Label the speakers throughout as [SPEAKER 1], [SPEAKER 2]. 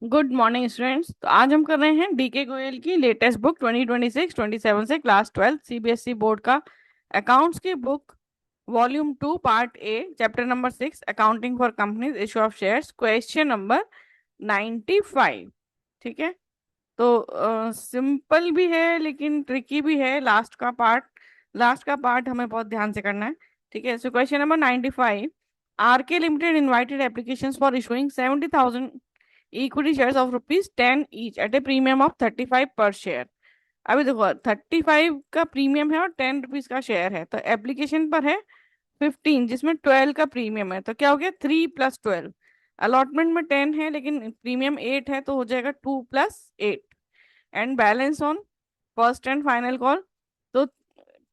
[SPEAKER 1] Good morning students. तो आज हम कर रहे हैं डीके गोयल की लेटेस्ट बुक 2026-27 से क्लास 12 सीबीएसई बोर्ड का अकाउंट्स की book volume 2 part A chapter number 6 accounting for companies issue of shares question number 95। ठीक है। तो सिंपल भी है लेकिन ट्रिकी भी है लास्ट का पार्ट हमें बहुत ध्यान से करना है। ठीक है। So question number 95। RK limited invited applications for issuing 70,000 equity shares of ₹10 each at a premium of 35 per share. अभी देखो 35 का प्रीमियम है और ₹10 का शेयर है, तो एप्लीकेशन पर है 15 जिसमें 12 का प्रीमियम है, तो क्या हो गया 3 + 12। अलॉटमेंट में 10 है लेकिन प्रीमियम 8 है, तो हो जाएगा 2 + 8। And balance on first and final call. तो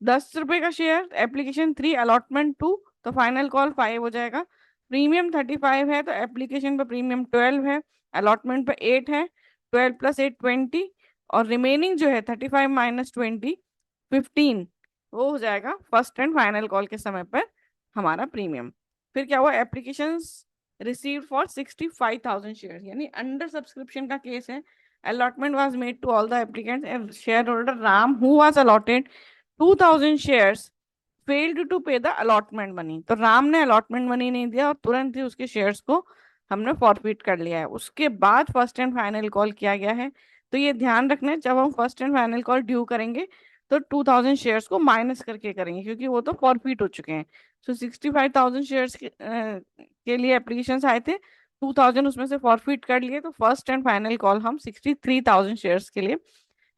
[SPEAKER 1] ₹10 का शेयर, एप्लीकेशन 3, अलॉटमेंट 2, तो फाइनल कॉल 5 हो जाएगा। प्रीमियम 35 है तो एप्लीकेशन पर प्रीमियम 12 है, अलॉटमेंट पर 8 है, 12 + 8 20, और रिमेनिंग जो है 35 - 20 15, वो हो जाएगा फर्स्ट एंड फाइनल कॉल के समय पर हमारा प्रीमियम। फिर क्या हुआ, एप्लीकेशन रिसीव फॉर 65,000 शेयर, यानी अंडर सब्सक्रिप्शन का केस है। allotment was made to all the applicants and shareholder Ram who was allotted 2,000 shares failed to pay the allotment money। तो राम ने अलॉटमेंट मनी नहीं दिया और तुरंत ही उसके शेयर्स को हमने फॉरफिट कर लिया है। उसके बाद फर्स्ट एंड फाइनल कॉल किया गया है। तो ये ध्यान रखना है, जब हम first and final call due करेंगे तो 2,000 शेयर्स को माइनस करके करेंगे क्योंकि वो तो फॉरफिट हो चुके हैं। सो 65,000 शेयर्स के लिए एप्लीकेशन आए थे, 2,000 उसमें से फॉरफिट कर लिए, तो फर्स्ट एंड फाइनल कॉल हम 63,000 शेयर्स के लिए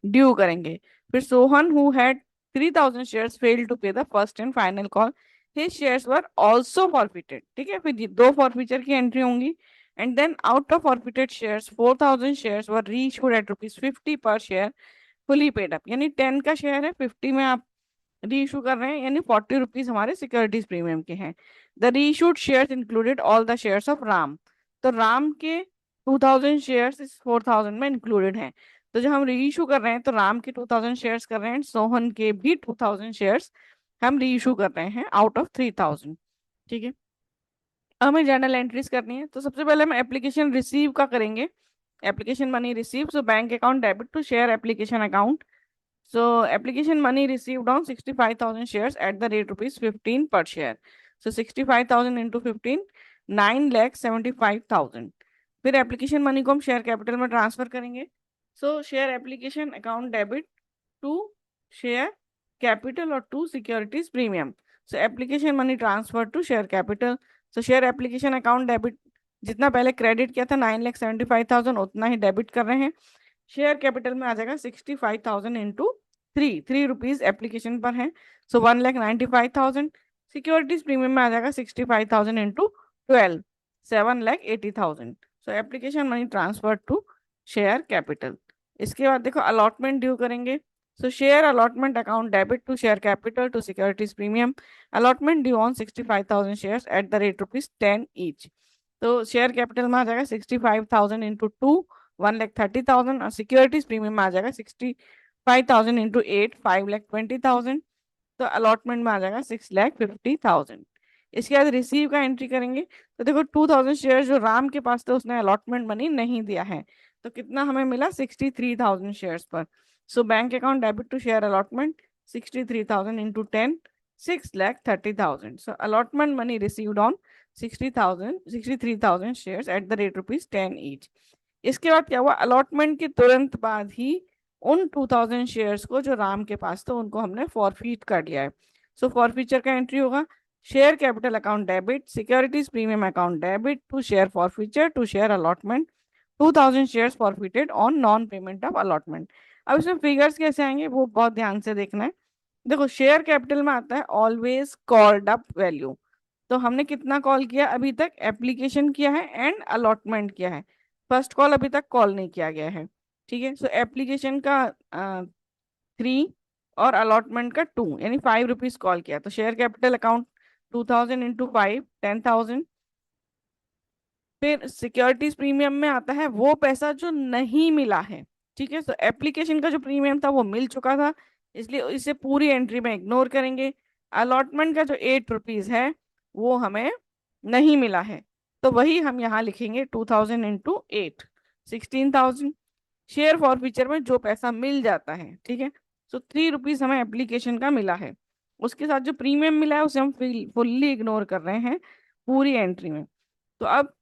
[SPEAKER 1] ड्यू करेंगे। फिर Sohan who had 3,000 shares failed to pay the first and final call, his shares were also forfeited. ठीक है, फिर ये दो फॉरफीचर की एंट्री होंगी। And then out of forfeited shares 4,000 shares were reissued at ₹50 per share fully paid up. यानी 10 का share है, 50 में आप री इशू कर रहे हैं, यानी ₹40 हमारे सिक्योरिटीज प्रीमियम के हैं। द री issued shares included all the shares of Ram. तो राम के 2,000 शेयर्स इस 4,000 में इंक्लूडेड हैं। तो जब हम री इशू कर रहे हैं तो राम के 2,000 शेयर्स कर रहे हैं, सोहन के भी 2,000 शेयर्स हम री इशू कर रहे हैं आउट ऑफ 3,000। ठीक है। अब हमें जर्नल एंट्रीज करनी है, तो सबसे पहले हम एप्लीकेशन रिसीव का करेंगे। Application money receive, so bank account debit to share application account. So application money received on 65,000 shares at the rate ₹15 per share. So 65,000 into 15, 9,75,000। फिर एप्लीकेशन मनी को हम शेयर कैपिटल में ट्रांसफर करेंगे। So share application account debit to share capital और to securities premium. So application money transfer to share capital. So share application account debit, जितना पहले credit किया था 9,75,000 उतना ही डेबिट कर रहे हैं। शेयर कैपिटल में आ जाएगा 65,000 इंटू 3 रुपीज एप्लीकेशन पर है, सो 1,95,000। सिक्योरिटीज प्रीमियम में आ जाएगा 65,000 into 12, 7,80,000। So application money transfer to share capital. इसके बाद देखो अलॉटमेंट ड्यू करेंगे। So share allotment account debit to share capital to securities premium. Allotment due on 65,000 shares at the rate ₹10 each. तो share capital में आ जाएगा 65,000 into 2, 1,30,000, और securities premium में आ जाएगा 65,000 इंटू 8, 5,20,000। तो अलॉटमेंट में आ जाएगा 6,50,000। इसके बाद रिसीव का एंट्री करेंगे। तो देखो 2,000 शेयर जो राम के पास थे उसने अलॉटमेंट मनी नहीं दिया है, तो कितना हमें मिला 63,000 शेयर्स पर। So bank account debit to share allotment 63,000 into 10, 6,30,000। So allotment money received on 63,000 shares at the rate ₹10 each. इसके बाद क्या हुआ, अलॉटमेंट के तुरंत बाद ही उन 2,000 शेयर्स को जो राम के पास थे उनको हमने फॉरफीट कर लिया है। सो फॉरफीचर का एंट्री होगा share capital account debit securities premium account debit to share forfeiture to share allotment 2,000 shares forfeited on non payment of allotment. अब इसमें फिगर्स कैसे आएंगे वो बहुत ध्यान से देखना है। देखो शेयर कैपिटल में आता है ऑलवेज कॉल्ड अप वैल्यू। तो हमने कितना कॉल किया अभी तक, एप्लीकेशन किया है एंड अलॉटमेंट किया है। फर्स्ट कॉल अभी तक कॉल नहीं किया गया है। ठीक है। सो एप्लीकेशन का 3 और अलॉटमेंट का 2, यानी ₹5 कॉल किया, तो शेयर कैपिटल अकाउंट 2,000 इंटू 5, 10,000। फिर सिक्योरिटीज प्रीमियम में आता है वो पैसा जो नहीं मिला है। ठीक है। तो एप्लीकेशन का जो प्रीमियम था वो मिल चुका था, इसलिए इसे पूरी एंट्री में इग्नोर करेंगे। अलॉटमेंट का जो ₹8 है वो हमें नहीं मिला है, तो वही हम यहाँ लिखेंगे 2,000 इंटू 8। 16,000। शेयर फॉरफीचर में जो पैसा मिल जाता है, ठीक है, सो 3 रुपीज हमें एप्लीकेशन का मिला है, उसके साथ जो प्रीमियम मिला है उसे हम फुल्ली इग्नोर कर रहे हैं पूरी एंट्री में। तो अब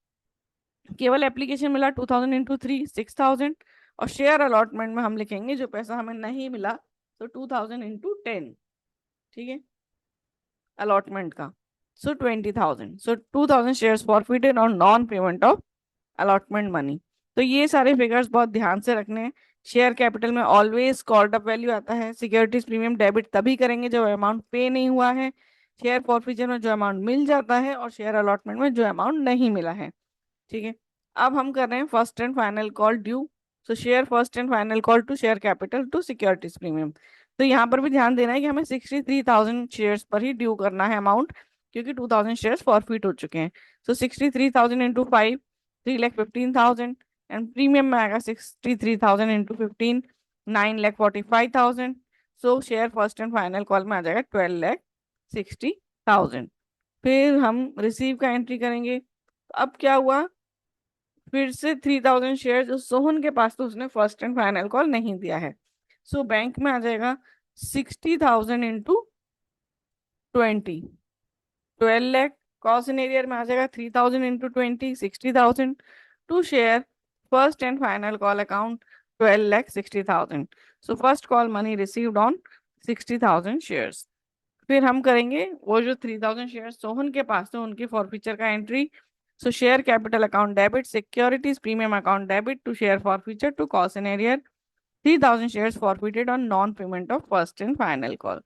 [SPEAKER 1] केवल एप्लीकेशन मिला 2,000 इंटू 3 6,000, और शेयर अलॉटमेंट में हम लिखेंगे जो पैसा हमें नहीं मिला, तो 2,000 इंटू 10, ठीक है, अलॉटमेंट का, सो 20,000, सो 2,000 शेयर्स फॉरफिटेड और non payment of allotment money. तो ये सारे फिगर्स बहुत ध्यान से रखने हैं। शेयर कैपिटल में ऑलवेज कॉल्ड अप वैल्यू आता है, सिक्योरिटीज प्रीमियम डेबिट तभी करेंगे जब अमाउंट पे नहीं हुआ है, शेयर फॉरफीचर में जो अमाउंट मिल जाता है, और शेयर अलॉटमेंट में जो अमाउंट नहीं मिला है, ठीक है। अब हम कर रहे हैं first and final call due, so share first and final call to share capital to securities premium. तो यहाँ पर भी ध्यान देना है कि हमें 63,000 शेयर्स पर ही ड्यू करना है अमाउंट, क्योंकि 2,000 शेयर्स फॉरफिट हो चुके हैं। सो 63,000 इंटू 5, 3,15,000, एंड प्रीमियम में आएगा 63,000 into 15, 9,45,000। So share first and final call में आ जाएगा 12,60,000। फिर हम रिसीव का एंट्री करेंगे। अब क्या हुआ, फिर से 3,000 शेयर जो सोहन के पास, तो उसने फर्स्ट एंड फाइनल कॉल नहीं दिया है, सो बैंक में आ जाएगा 60,000 इंटू 20, 12 लाख। कॉस्ट एरियर में आ जाएगा 3,000 into 20, 60,000 to share first and final call account 12,60,000। So first call money received on 60,000 shares. फिर हम करेंगे वो जो 3,000 शेयर सोहन के पास थे उनकी फॉरफीचर का entry. So share capital account debit, securities premium account debit to share forfeiture to कॉस्ट in arrear, 3,000 shares forfeited on non payment of first and final call.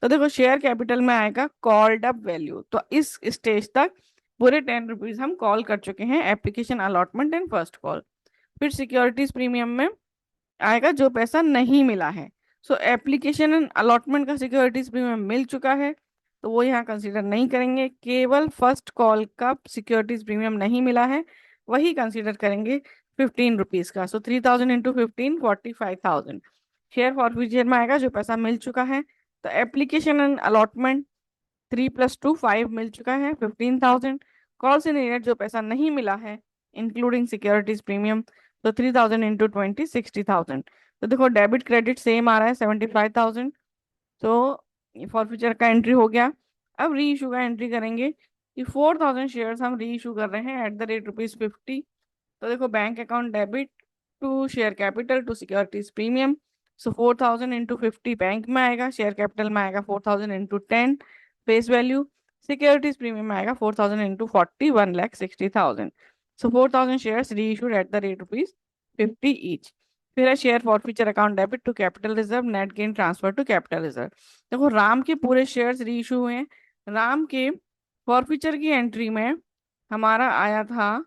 [SPEAKER 1] तो देखो शेयर कैपिटल में आएगा कॉल्ड अप वैल्यू, तो इस stage तक पूरे 10 rupees हम कॉल कर चुके हैं application allotment and first call. फिर सिक्योरिटीज प्रीमियम में आएगा जो पैसा नहीं मिला है, सो एप्लीकेशन एंड अलॉटमेंट का सिक्योरिटीज प्रीमियम मिल चुका है, तो वो यहाँ कंसीडर नहीं करेंगे, केवल फर्स्ट कॉल का सिक्योरिटीज प्रीमियम नहीं मिला है वही कंसीडर करेंगे 15 रुपीज का। सो 3,000 इंटू 15, 45,000। शेयर फॉरफीचर में आएगा जो पैसा मिल चुका है, तो एप्लीकेशन एंड अलॉटमेंट 3 + 2 5 मिल चुका है 15,000। कॉल से नियत जो पैसा नहीं मिला है इंक्लूडिंग सिक्योरिटीज प्रीमियम, तो 3,000 इंटू 20, 60,000। तो देखो डेबिट क्रेडिट सेम आ रहा है 75,000, तो फॉर फ्यूचर का एंट्री हो गया। अब री इशू का एंट्री करेंगे कि 4,000 शेयर्स हम री इशू कर रहे हैं एट द रेट ₹50। तो देखो bank account debit to share capital to securities premium, so 4,000 into 50 bank में आएगा, शेयर कैपिटल में आएगा 4,000 into 10 face value, securities premium में आएगा 4,000 into 40, 1,60,000। So 4,000 shares reissued at the rate ₹50 each. फिर है share forfeiture account debit to capital reserve, net gain transfer to capital reserve. देखो राम के पूरे शेयर्स री इशू हुए हैं, राम के फॉरफीचर की एंट्री में हमारा आया था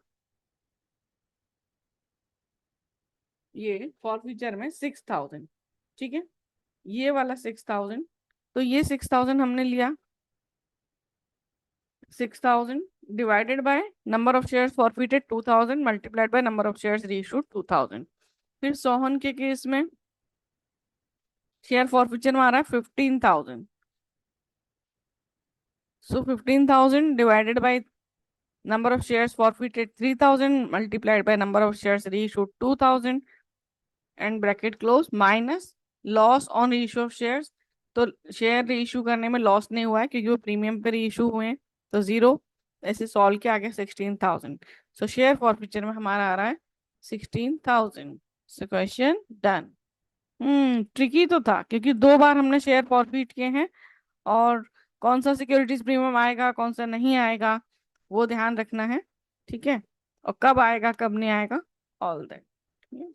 [SPEAKER 1] ये फॉरफीचर में 6,000, ठीक है, ये वाला 6,000, तो ये 6,000 हमने लिया, 6,000 divided by number of shares forfeited 2,000 multiplied by number of shares reissued 2,000। फिर सोहन के केस में शेयर फॉरफिचर में आ रहा है 15,000, सो 15,000 divided by number of shares forfeited 3,000 multiplied by number of shares reissued 2,000 and bracket close minus loss on reissue of shares। तो share reissue करने में loss नहीं हुआ है क्योंकि वो प्रीमियम पे रीइश्यू हुए हैं, तो 0। ऐसे सॉल्व किया आगे 16,000, सो शेयर फॉरफीचर में हमारा आ रहा है 16,000। So question done. ट्रिकी तो था क्योंकि 2 बार हमने शेयर फॉरफिट किए हैं, और कौन सा सिक्योरिटीज प्रीमियम आएगा कौन सा नहीं आएगा वो ध्यान रखना है, ठीक है, और कब आएगा कब नहीं आएगा, all that.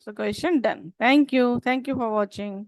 [SPEAKER 1] So question done. Thank you for watching.